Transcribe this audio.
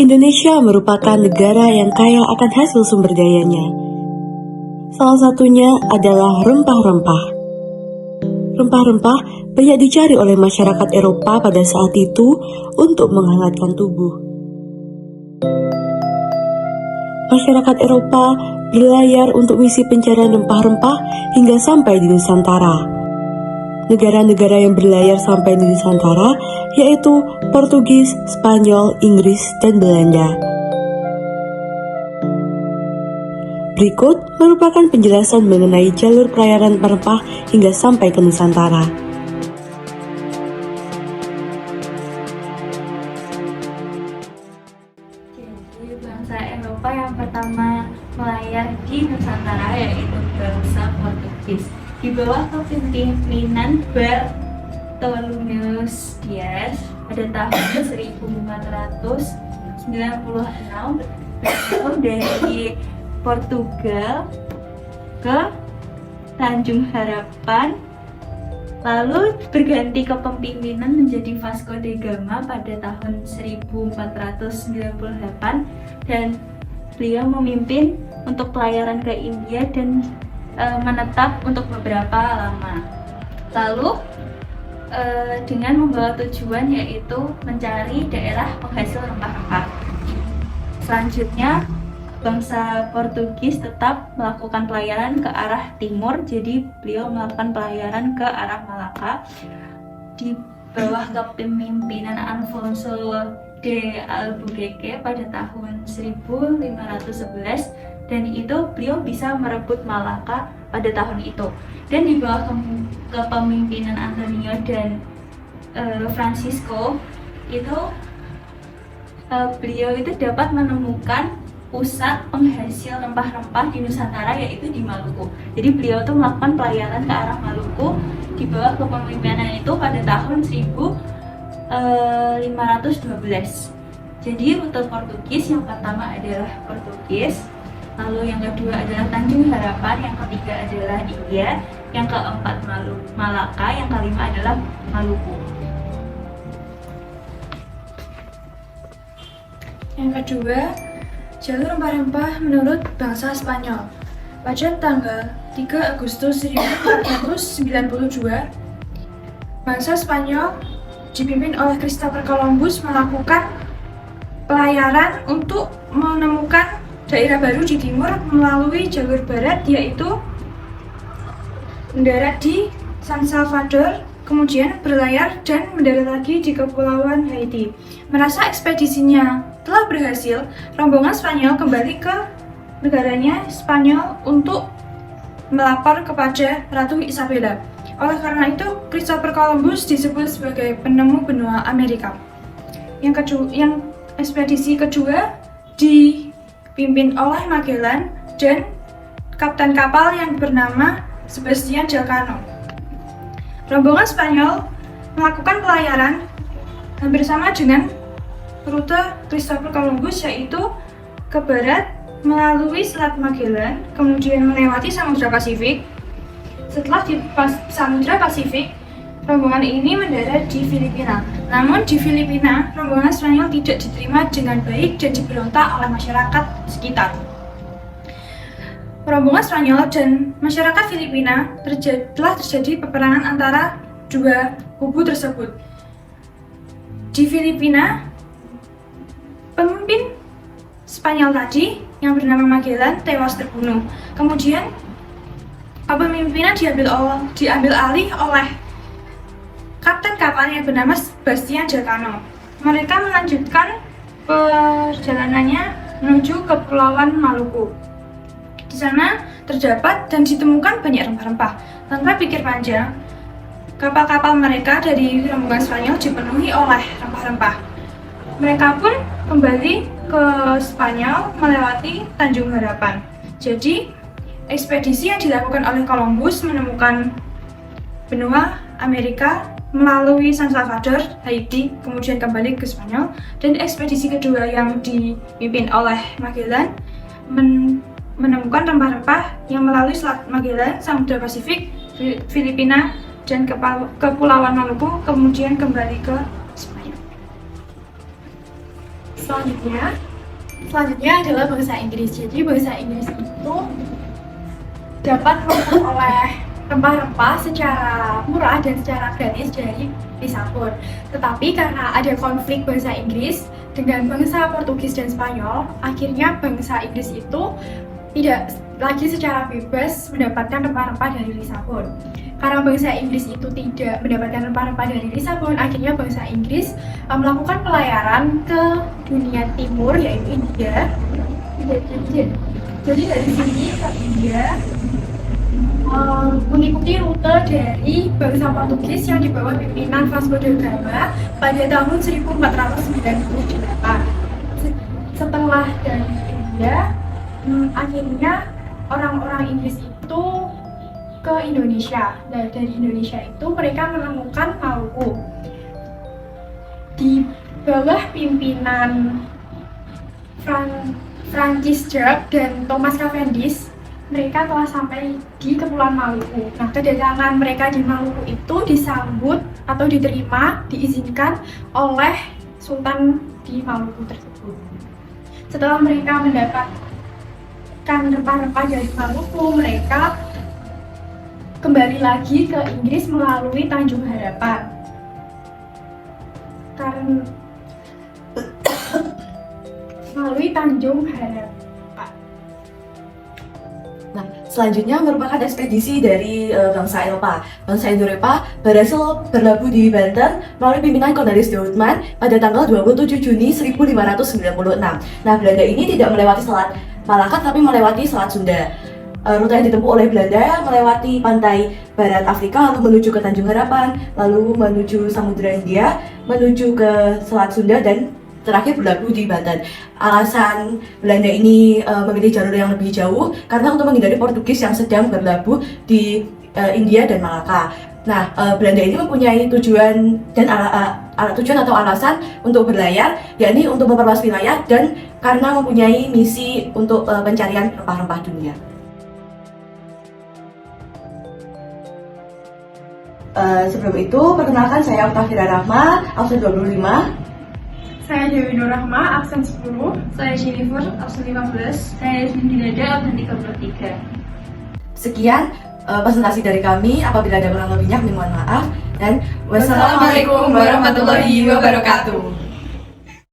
Indonesia merupakan negara yang kaya akan hasil sumber dayanya. Salah satunya adalah rempah-rempah. Rempah-rempah banyak dicari oleh masyarakat Eropa pada saat itu untuk menghangatkan tubuh. Masyarakat Eropa berlayar untuk misi pencarian rempah-rempah hingga sampai di Nusantara. Negara-negara yang berlayar sampai di Nusantara yaitu Portugis, Spanyol, Inggris, dan Belanda. Berikut merupakan penjelasan mengenai jalur pelayaran rempah hingga sampai ke Nusantara. Jadi bangsa Eropa yang pertama melayar di Nusantara yaitu bangsa Portugis. Di bawah kepemimpinan Bartholomeus Dias pada tahun 1596 dari Portugal ke Tanjung Harapan, lalu berganti kepemimpinan menjadi Vasco da Gama pada tahun 1498 dan beliau memimpin untuk pelayaran ke India dan menetap untuk beberapa lama. Lalu dengan membawa tujuan yaitu mencari daerah penghasil rempah-rempah. Selanjutnya bangsa Portugis tetap melakukan pelayaran ke arah timur, jadi beliau melakukan pelayaran ke arah Malaka di bawah kepemimpinan Alfonso de Albuquerque pada tahun 1511, dan itu beliau bisa merebut Malaka pada tahun itu. Dan di bawah kepemimpinan Antonio dan Francisco itu beliau itu dapat menemukan pusat penghasil rempah-rempah di Nusantara yaitu di Maluku. Jadi beliau tuh melakukan pelayaran ke arah Maluku di bawah kepemimpinan itu pada tahun 1512. Jadi rute Portugis yang pertama adalah Portugis, lalu yang kedua adalah Tanjung Harapan, yang ketiga adalah India, yang keempat Malaka, yang kelima adalah Maluku. Yang kedua, jalur rempah-rempah menurut bangsa Spanyol. Pada tanggal 3 Agustus 1492, bangsa Spanyol dipimpin oleh Christopher Columbus melakukan pelayaran untuk menemukan daerah baru di timur melalui jalur barat, yaitu mendarat di San Salvador, kemudian berlayar dan mendarat lagi di Kepulauan Haiti. Merasa ekspedisinya telah berhasil, rombongan Spanyol kembali ke negaranya Spanyol untuk melapor kepada Ratu Isabella. Oleh karena itu, Christopher Columbus disebut sebagai penemu benua Amerika. Yang ekspedisi kedua dipimpin oleh Magellan dan kapten kapal yang bernama Sebastian Elcano. Rombongan Spanyol melakukan pelayaran hampir sama dengan rute Christopher Columbus, yaitu ke barat melalui Selat Magellan, kemudian melewati Samudra Pasifik. Setelah di Samudra Pasifik, rombongan ini mendarat di Filipina. Namun di Filipina, rombongan Spanyol tidak diterima dengan baik dan diberontak oleh masyarakat sekitar. Rombongan Spanyol dan masyarakat Filipina telah terjadi peperangan antara dua kubu tersebut. Di Filipina, pemimpin Spanyol tadi yang bernama Magellan tewas terbunuh. Kemudian kepemimpinan diambil alih oleh kapten kapal yang bernama Sebastian Elcano. Mereka melanjutkan perjalanannya menuju ke Kepulauan Maluku. Di sana terdapat dan ditemukan banyak rempah-rempah. Tanpa pikir panjang, kapal-kapal mereka dari rombongan Spanyol dipenuhi oleh rempah-rempah. Mereka pun kembali ke Spanyol melewati Tanjung Harapan. Jadi, ekspedisi yang dilakukan oleh Columbus menemukan benua Amerika melalui San Salvador, Haiti, kemudian kembali ke Spanyol. Dan ekspedisi kedua yang dipimpin oleh Magellan menemukan rempah-rempah yang melalui Selat Magellan, Samudra Pasifik, Filipina, dan Kepulauan Maluku, kemudian kembali ke Spanyol. Selanjutnya adalah bahasa Inggris. Jadi bahasa Inggris itu dapat memperoleh rempah-rempah secara murah dan secara gratis dari Lisabon. Tetapi karena ada konflik bahasa Inggris dengan bangsa Portugis dan Spanyol, akhirnya bangsa Inggris itu tidak lagi secara bebas mendapatkan rempah-rempah dari Lisabon. Karena bangsa Inggris itu tidak mendapatkan rempah-rempah dari Lisabon, akhirnya bangsa Inggris melakukan pelayaran ke dunia timur, yaitu India. Jadi dari sini ke India mengikuti rute dari bangsa Portugis yang dibawa pimpinan Vasco da Gama pada tahun 1498. Setelah dari India, akhirnya orang-orang Inggris itu ke Indonesia. Dan dari Indonesia itu mereka menemukan Maluku. Di bawah pimpinan Francis Drake dan Thomas Cavendish, mereka telah sampai di Kepulauan Maluku. Nah, kedatangan mereka di Maluku itu disambut atau diterima, diizinkan oleh Sultan di Maluku tersebut. Setelah mereka mendapatkan rempah-rempah dari Maluku, mereka kembali lagi ke Inggris melalui Tanjung Harapan. Melalui Tanjung Harapan. Nah, selanjutnya merupakan ekspedisi dari bangsa Eropa. Bangsa Eropa berhasil berlabuh di Banten melalui pimpinan Cornelis de Houtman pada tanggal 27 Juni 1596. Nah, Belanda ini tidak melewati Selat Malaka tapi melewati Selat Sunda. Rute yang ditempuh oleh Belanda melewati pantai barat Afrika, lalu menuju ke Tanjung Harapan, lalu menuju Samudra Hindia, menuju ke Selat Sunda, dan terakhir berlabuh di Banten. Alasan Belanda ini memilih jalur yang lebih jauh karena untuk menghindari Portugis yang sedang berlabuh di India dan Malaka. Nah, Belanda ini mempunyai tujuan dan tujuan atau alasan untuk berlayar, yakni untuk memperluas wilayah dan karena mempunyai misi untuk pencarian rempah-rempah dunia. Sebelum itu, perkenalkan saya Oktavira Rahma, absen 25. Saya Dewi Nur Rahma, absen 10. Saya Jennifer, absen 15. Saya Sindinada, absen 33. Sekian presentasi dari kami. Apabila ada kurang lebihnya, kami mohon maaf. Dan wassalamualaikum warahmatullahi wabarakatuh.